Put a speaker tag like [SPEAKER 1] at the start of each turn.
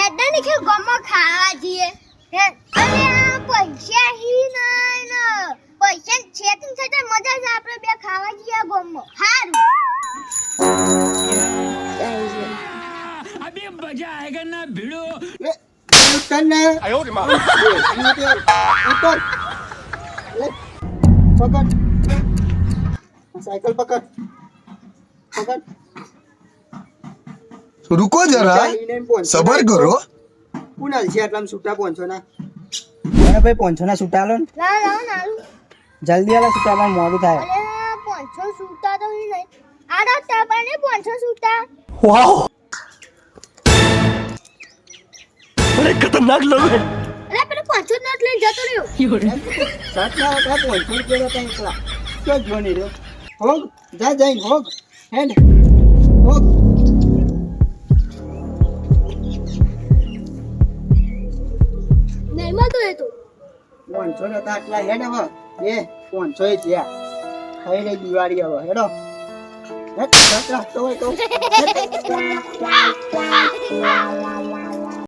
[SPEAKER 1] હેડા ને કે ગમો ખાવા જઈએ હે અરે આ પૈસા હી ના પૈસા છેકિંગ થતા મજા જ આપણે બે ખાવા જઈએ ગમો હારું
[SPEAKER 2] अभी मजा आएगा ना भिड़ो
[SPEAKER 3] તને આયો રે માં ઉપર પકડ સાયકલ પકડ
[SPEAKER 4] रुको जरा सबर करो
[SPEAKER 3] કુનાલ છે આટલામાં છૂટા 500 ના અરે ભાઈ 500 ના છૂટા લો
[SPEAKER 1] લાવ નાલું
[SPEAKER 3] જલ્દી આલા છૂટા માં મોડું થાય
[SPEAKER 1] અરે 500 સૂતા તો નહીં આડા તાપાને 500 સૂતા
[SPEAKER 4] वाओ बड़े खतरनाक लोग हैं
[SPEAKER 1] અરે પેલો 500 નોટ લઈને જતો રહ્યો
[SPEAKER 3] સાતના હતા 500 રૂપિયા હતા એકલા ક્યાં જોની રહ્યો હોગ જા જઈને હોગ હેડ હોગ
[SPEAKER 1] નહીં મળતો એ તો
[SPEAKER 3] 500 હતા આટલા હેડ હવે બે 500 એ થયા થઈ રહી દિવાળી હવે હેડો હેડ રાખતો હોય તો